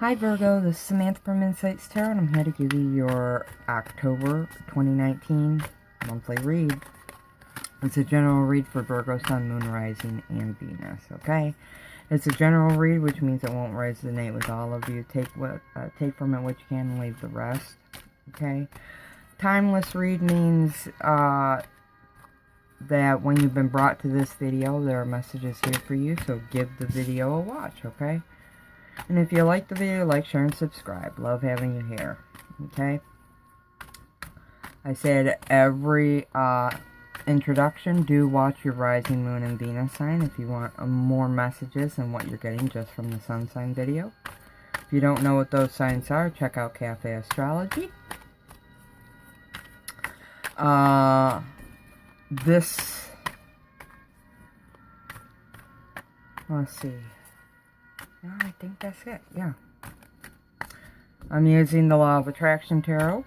Hi Virgo, this is Samantha from Insights Tarot, and I'm here to give you your October 2019 monthly read. It's a general read for Virgo, Sun, Moon, Rising, and Venus, okay? It's a general read, which means it won't resonate with all of you. Take from it what you can and leave the rest, okay? Timeless read means that when you've been brought to this video, there are messages here for you, so give the video a watch, okay? And if you like the video, like, share, and subscribe. Love having you here. Okay? I say it every introduction. Do watch your rising, moon, and Venus sign if you want more messages than what you're getting just from the sun sign video. If you don't know what those signs are, check out Cafe Astrology. Let's see. No, I think that's it, yeah. I'm using the Law of Attraction Tarot,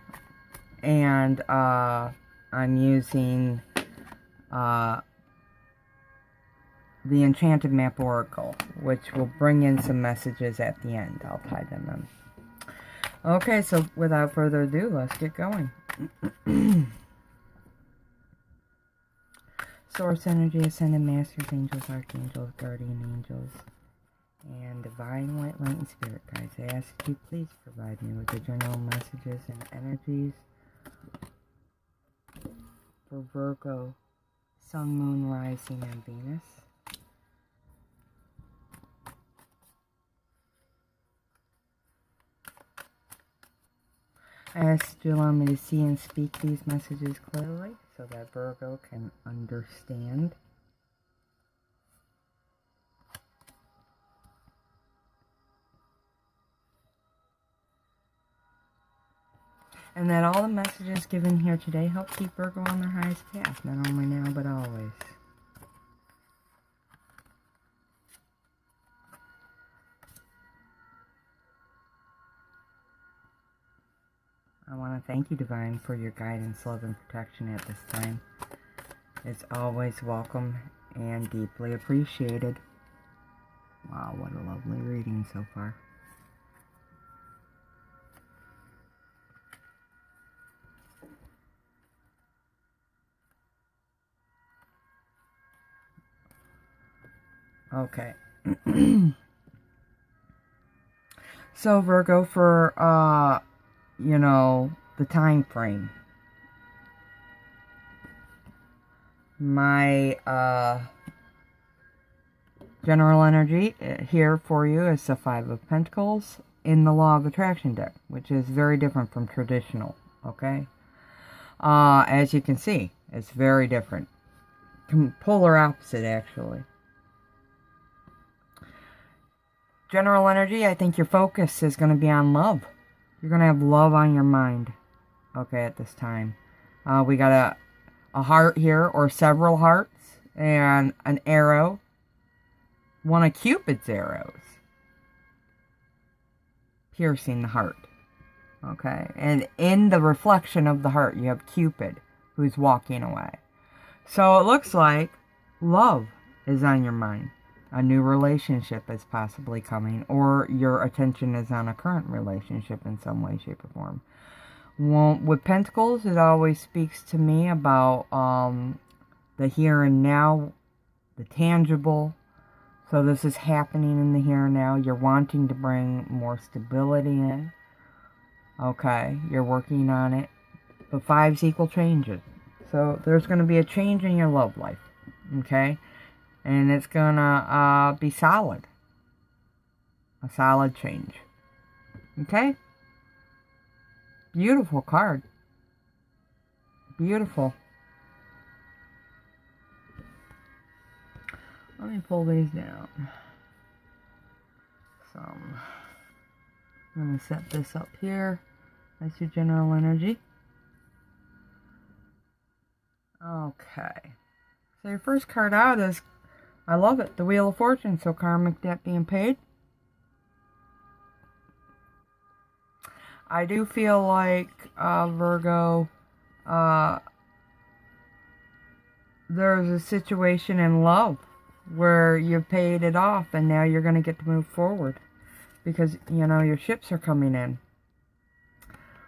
and I'm using the Enchanted Map Oracle, which will bring in some messages at the end. I'll tie them in. Okay, so without further ado, let's get going. Source Energy, Ascended Masters, Angels, Archangels, Guardian Angels, and Divine White Light and Spirit Guides. I ask that you please provide me with the general messages and energies for Virgo, Sun, Moon, Rising, and Venus. I ask that you allow me to see and speak these messages clearly so that Virgo can understand. And that all the messages given here today help keep Virgo on their highest path, not only now, but always. I want to thank you, Divine, for your guidance, love, and protection at this time. It's always welcome and deeply appreciated. Wow, what a lovely reading so far. Okay. So Virgo, for the time frame. My general energy here for you is the Five of Pentacles in the Law of Attraction deck, which is very different from traditional, okay? As you can see, it's very different. Polar opposite, actually. General energy, I think your focus is going to be on love. You're going to have love on your mind, okay, at this time. We got a heart here, or several hearts, and an arrow. One of Cupid's arrows. Piercing the heart, okay? And in the reflection of the heart, you have Cupid, who's walking away. So it looks like love is on your mind. A new relationship is possibly coming, or your attention is on a current relationship in some way, shape, or form. Well, with Pentacles, it always speaks to me about the here and now, the tangible. So this is happening in the here and now. You're wanting to bring more stability in. Okay, you're working on it. But fives equal changes. So there's going to be a change in your love life. Okay? And it's gonna be solid. A solid change. Okay? Beautiful card. Beautiful. Let me pull these down. I'm going to set this up here. That's your general energy. Okay. So your first card out is, I love it, the Wheel of Fortune, so karmic debt being paid. I do feel like, Virgo, there's a situation in love where you paid it off and now you're going to get to move forward. because, you know, your ships are coming in.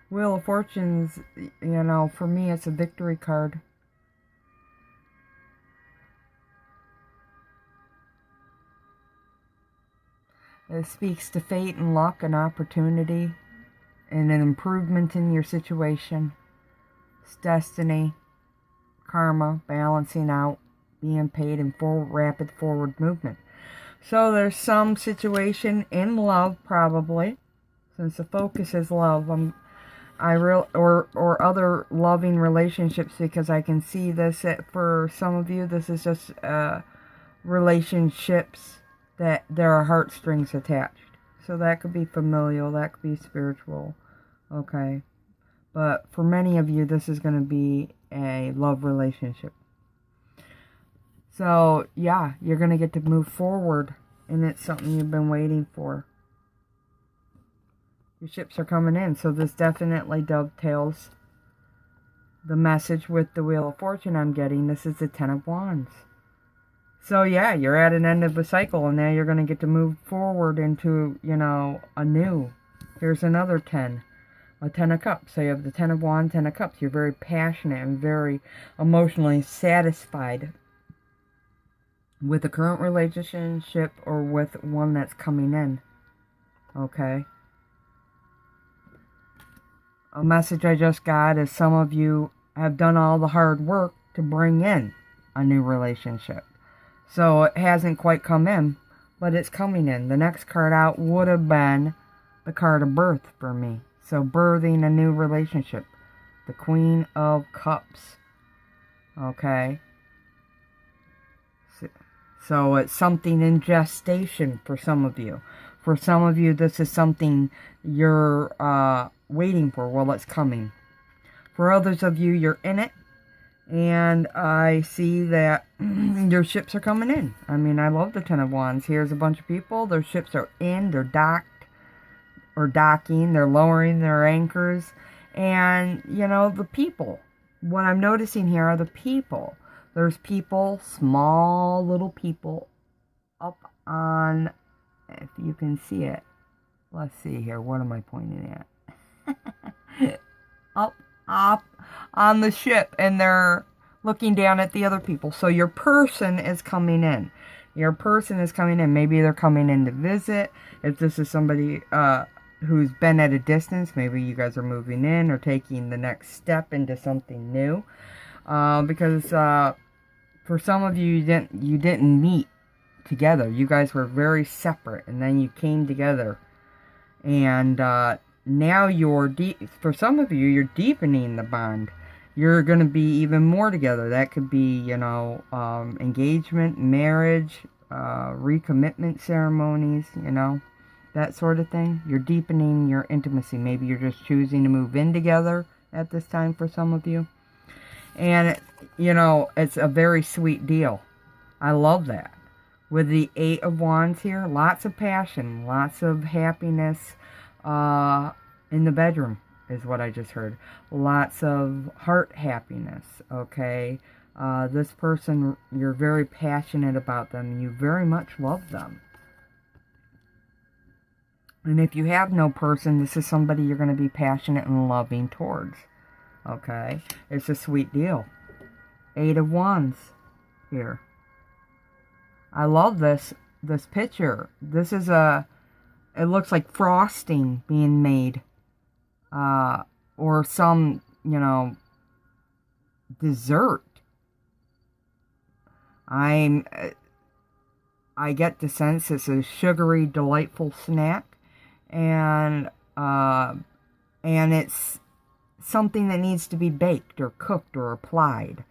Wheel of Fortunes, you know, for me, it's a victory card. It speaks to fate and luck and opportunity and an improvement in your situation. It's destiny, karma, balancing out, being paid, and rapid forward movement. So there's some situation in love, probably, since the focus is love. Or other loving relationships, because I can see this for some of you. This is just relationships that there are heartstrings attached. So that could be familial, that could be spiritual, okay? But for many of you, this is going to be a love relationship. So, yeah, you're going to get to move forward, and it's something you've been waiting for. Your ships are coming in, so this definitely dovetails the message with the Wheel of Fortune I'm getting. This is the Ten of Wands. So, yeah, you're at an end of a cycle, and now you're going to get to move forward into, you know, a new. Here's another 10. A 10 of Cups. So you have the 10 of Wands, 10 of Cups. You're very passionate and very emotionally satisfied with the current relationship or with one that's coming in. Okay? A message I just got is some of you have done all the hard work to bring in a new relationship. So it hasn't quite come in, but it's coming in. The next card out would have been the card of birth for me. So birthing a new relationship. The Queen of Cups. Okay. So it's something in gestation for some of you. For some of you, this is something you're waiting for. Well, it's coming. For others of you, you're in it. And I see that your ships are coming in. I mean, I love the Ten of Wands. Here's a bunch of people. Their ships are in. They're docked. Or docking. They're lowering their anchors. And, you know, the people. What I'm noticing here are the people. There's people, small little people, up on, if you can see it. Let's see here. What am I pointing at? up on the ship, and they're looking down at the other people. So your person is coming in. Your person is coming in. Maybe they're coming in to visit. If this is somebody who's been at a distance, maybe you guys are moving in or taking the next step into something new. Because for some of you, you didn't meet together. You guys were very separate, and then you came together. And now for some of you, you're deepening the bond. You're going to be even more together. That could be, you know, engagement, marriage, recommitment ceremonies, you know, that sort of thing. You're deepening your intimacy. Maybe you're just choosing to move in together at this time for some of you. And, you know, it's a very sweet deal. I love that. With the 8 of Wands here, lots of passion, lots of happiness in the bedroom is what I just heard. Lots of heart happiness, okay? This person, you're very passionate about them. You very much love them. And if you have no person, this is somebody you're going to be passionate and loving towards. Okay? It's a sweet deal. 8 of Wands here. I love this picture. This is it looks like frosting being made. Or some, you know, dessert. I get the sense it's a sugary, delightful snack. And it's something that needs to be baked or cooked or applied.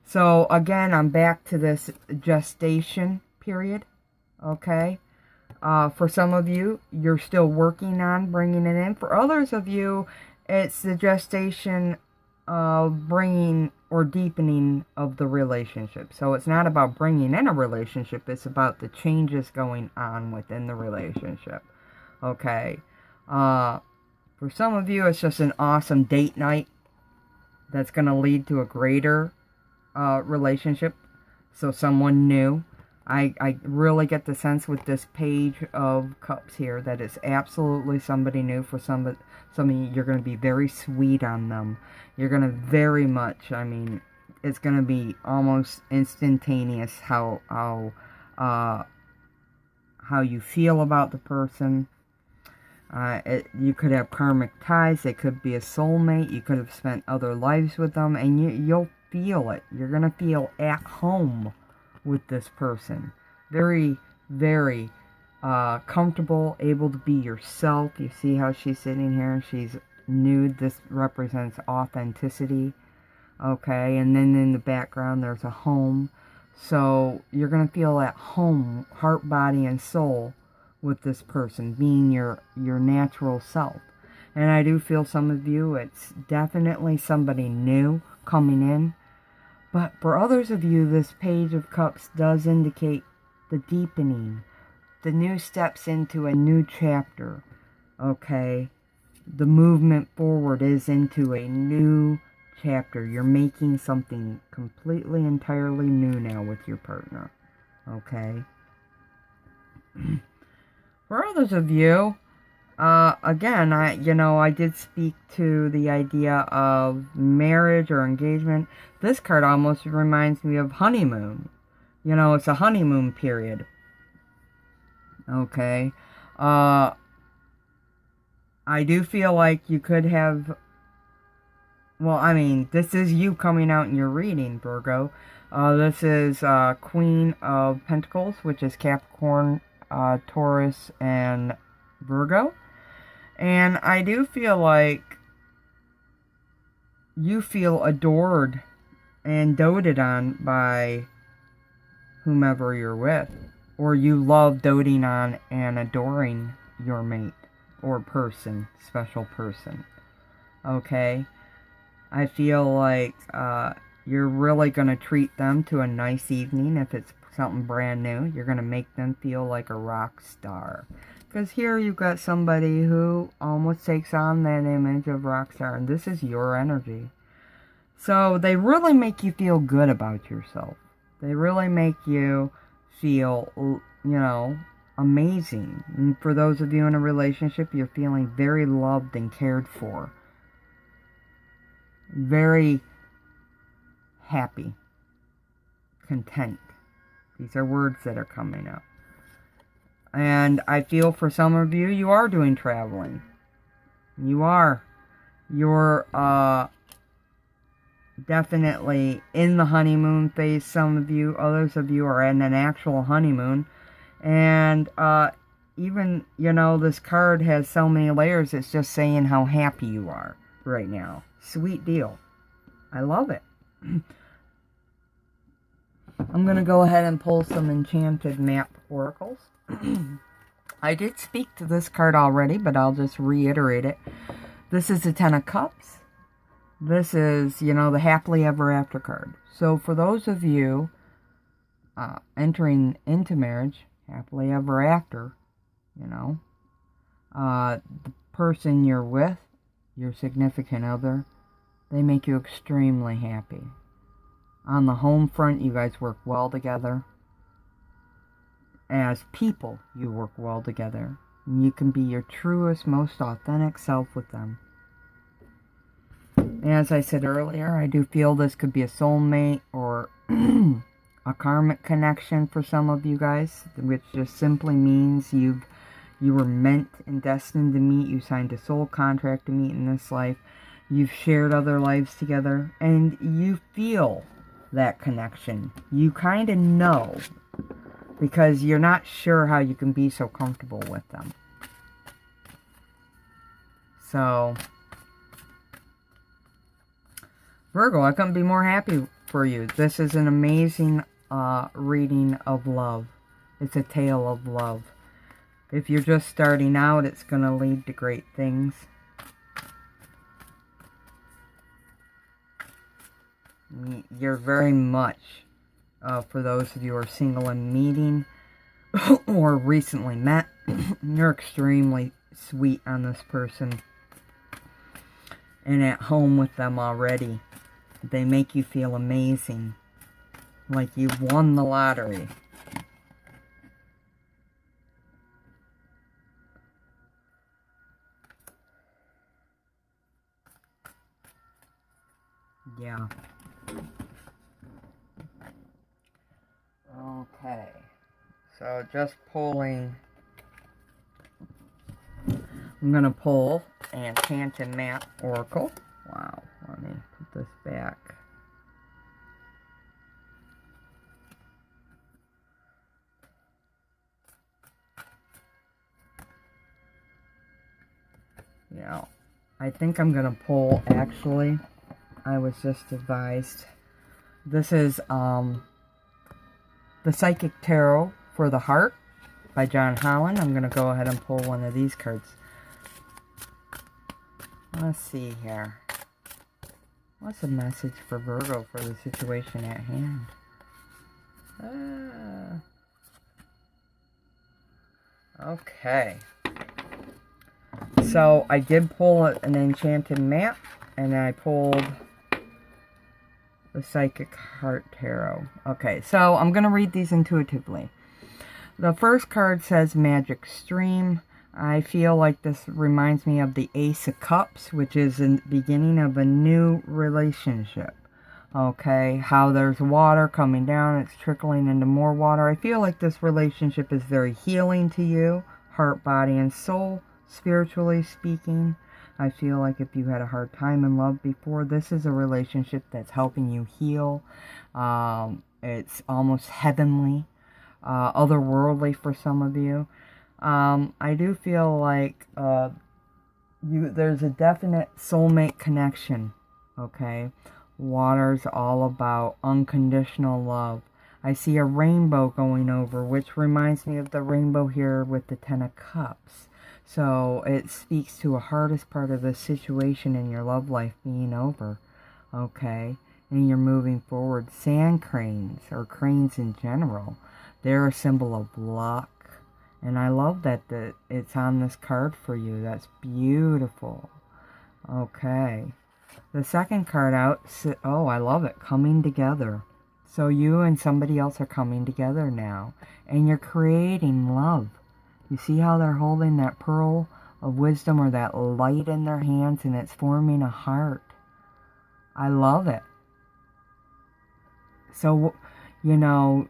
So again, I'm back to this gestation period, okay? For some of you, you're still working on bringing it in. For others of you, it's the gestation of bringing or deepening of the relationship. So it's not about bringing in a relationship, it's about the changes going on within the relationship. Okay, for some of you, it's just an awesome date night that's going to lead to a greater relationship. So someone new. I really get the sense with this Page of Cups here that it's absolutely somebody new. For some of you, you're going to be very sweet on them. You're going to very much, I mean, it's going to be almost instantaneous how you feel about the person. You could have karmic ties. It could be a soulmate. You could have spent other lives with them, and you'll feel it. You're going to feel at home with this person. Very, very comfortable, able to be yourself. You see how she's sitting here? She's nude. This represents authenticity. Okay, and then in the background there's a home. So you're going to feel at home, heart, body, and soul with this person, being your natural self. And I do feel some of you, it's definitely somebody new coming in. But for others of you, this Page of Cups does indicate the deepening, the new steps into a new chapter, okay? The movement forward is into a new chapter. You're making something completely, entirely new now with your partner, okay? For others of you, again, I did speak to the idea of marriage or engagement. This card almost reminds me of honeymoon. You know, it's a honeymoon period. Okay. I do feel like you could have... Well, I mean, this is you coming out in your reading, Virgo. This is Queen of Pentacles, which is Capricorn, Taurus, and Virgo. And I do feel like you feel adored and doted on by whomever you're with. Or you love doting on and adoring your mate or person, special person. Okay? I feel like you're really going to treat them to a nice evening. If it's something brand new, you're going to make them feel like a rock star. Because here you've got somebody who almost takes on that image of rock star. And this is your energy. So they really make you feel good about yourself. They really make you feel, amazing. And for those of you in a relationship, you're feeling very loved and cared for. Very happy. Content. These are words that are coming up. And I feel for some of you, you are doing traveling. You are. You're definitely in the honeymoon phase, some of you. Others of you are in an actual honeymoon. And even, this card has so many layers, it's just saying how happy you are right now. Sweet deal. I love it. I'm going to go ahead and pull some Enchanted map oracles. I did speak to this card already, but I'll just reiterate it. This is the Ten of Cups. This is, the Happily Ever After card. So for those of you entering into marriage, happily ever after, the person you're with, your significant other, they make you extremely happy. On the home front, you guys work well together. As people, you work well together. And you can be your truest, most authentic self with them. As I said earlier, I do feel this could be a soulmate or a karmic connection for some of you guys, which just simply means you were meant and destined to meet. You signed a soul contract to meet in this life. You've shared other lives together, and you feel that connection. You kind of know, because you're not sure how you can be so comfortable with them. So, Virgo, I couldn't be more happy for you. This is an amazing reading of love. It's a tale of love. If you're just starting out, it's going to lead to great things. You're very much, for those of you who are single and meeting or recently met, you're extremely sweet on this person and at home with them already. They make you feel amazing, like you've won the lottery. Yeah. Okay. So just pulling. I'm going to pull Enchanted Map Oracle. Wow. Let me put this back. Yeah. I think I'm going to pull, actually, I was just advised. This is The Psychic Tarot for the Heart by John Holland. I'm going to go ahead and pull one of these cards. Let's see here. What's the message for Virgo for the situation at hand? Okay. So I did pull an Enchanted Map, and I pulled the Psychic Heart Tarot. Okay, so I'm going to read these intuitively. The first card says Magic Stream. I feel like this reminds me of the Ace of Cups, which is the beginning of a new relationship. Okay, how there's water coming down, it's trickling into more water. I feel like this relationship is very healing to you, heart, body, and soul, spiritually speaking. I feel like if you had a hard time in love before, this is a relationship that's helping you heal. It's almost heavenly, otherworldly for some of you. I do feel like there's a definite soulmate connection, okay? Water's all about unconditional love. I see a rainbow going over, which reminds me of the rainbow here with the Ten of Cups. So it speaks to a hardest part of the situation in your love life being over, okay? And you're moving forward. Sand cranes, or cranes in general, they're a symbol of luck. And I love that it's on this card for you. That's beautiful. Okay. The second card out, oh, I love it. Coming together. So you and somebody else are coming together now. And you're creating love. You see how they're holding that pearl of wisdom or that light in their hands, and it's forming a heart. I love it. So, you know,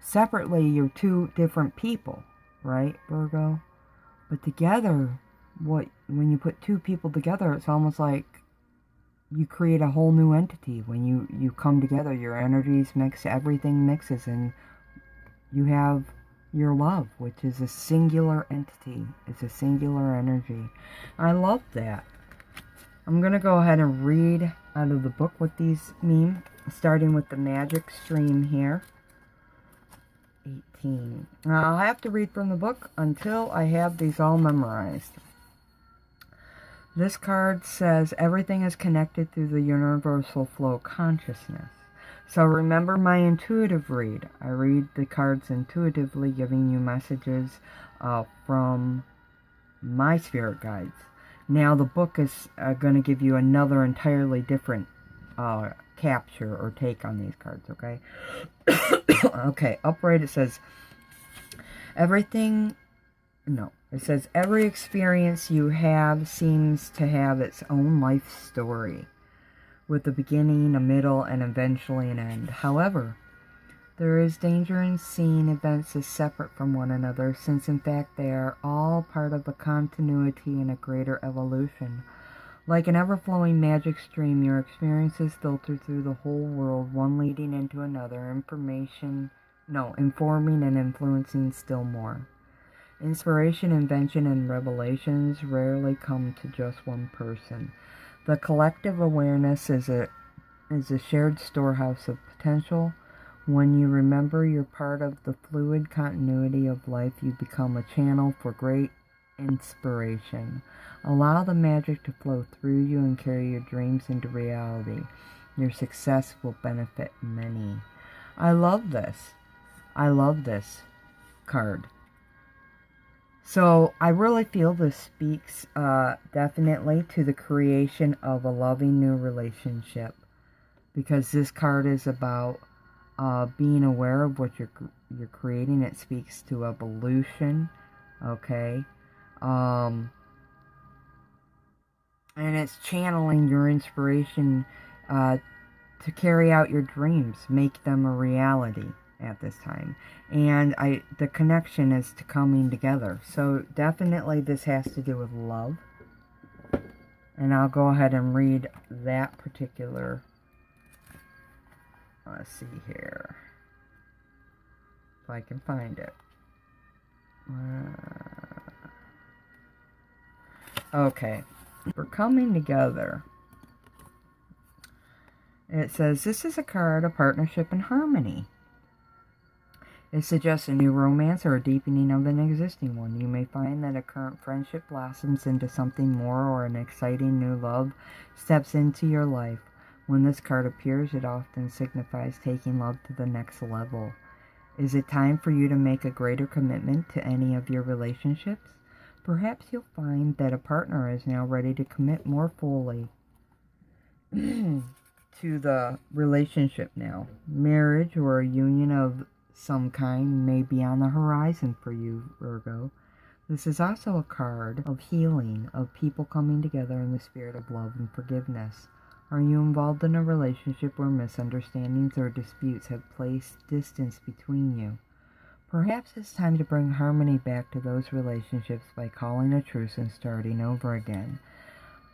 separately, you're two different people, right, Virgo? But together, when you put two people together, it's almost like you create a whole new entity. When you come together, your energies mix, everything mixes, and you have your love, which is a singular entity. It's a singular energy. I love that. I'm going to go ahead and read out of the book what these mean, starting with the Magic Stream here. 18. Now, I'll have to read from the book until I have these all memorized. This card says everything is connected through the universal flow consciousness. So remember my intuitive read. I read the cards intuitively, giving you messages from my spirit guides. Now the book is going to give you another entirely different capture or take on these cards, okay? Okay, upright it says every experience you have seems to have its own life story, with a beginning, a middle, and eventually an end. However, there is danger in seeing events as separate from one another, since in fact they are all part of a continuity and a greater evolution. Like an ever-flowing magic stream, your experiences filter through the whole world, one leading into another, informing and influencing still more. Inspiration, invention, and revelations rarely come to just one person. The collective awareness is a shared storehouse of potential. When you remember you're part of the fluid continuity of life, you become a channel for great inspiration. Allow the magic to flow through you and carry your dreams into reality. Your success will benefit many. I love this. I love this card. So I really feel this speaks definitely to the creation of a loving new relationship, because this card is about being aware of what you're creating. It speaks to evolution, okay? And it's channeling your inspiration to carry out your dreams, make them a reality at this time. And the connection is to coming together. So definitely this has to do with love. And I'll go ahead and read that particular, let's see here, if I can find it. Okay, for coming together, it says, this is a card of partnership and harmony. It suggests a new romance or a deepening of an existing one. You may find that a current friendship blossoms into something more, or an exciting new love steps into your life. When this card appears, it often signifies taking love to the next level. Is it time for you to make a greater commitment to any of your relationships? Perhaps you'll find that a partner is now ready to commit more fully to the relationship now. Marriage or a union of some kind may be on the horizon for you, Virgo. This is also a card of healing, of people coming together in the spirit of love and forgiveness. Are you involved in a relationship where misunderstandings or disputes have placed distance between you? Perhaps it's time to bring harmony back to those relationships by calling a truce and starting over again.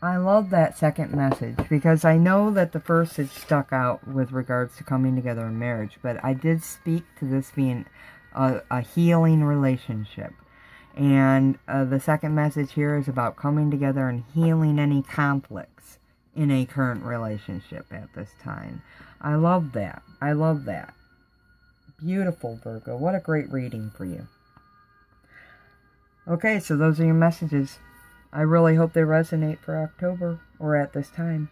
I love that second message, because I know that the first is stuck out with regards to coming together in marriage, but I did speak to this being a healing relationship. And the second message here is about coming together and healing any conflicts in a current relationship at this time. I love that. I love that. Beautiful, Virgo. What a great reading for you. Okay, so those are your messages. I really hope they resonate for October, or at this time.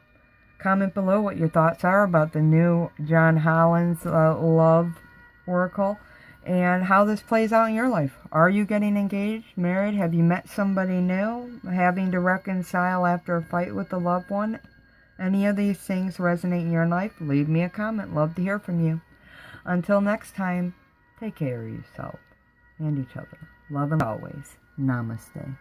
Comment below what your thoughts are about the new John Holland's Love Oracle, and how this plays out in your life. Are you getting engaged, married? Have you met somebody new? Having to reconcile after a fight with a loved one? Any of these things resonate in your life? Leave me a comment. Love to hear from you. Until next time, take care of yourself and each other. Love and always. Namaste.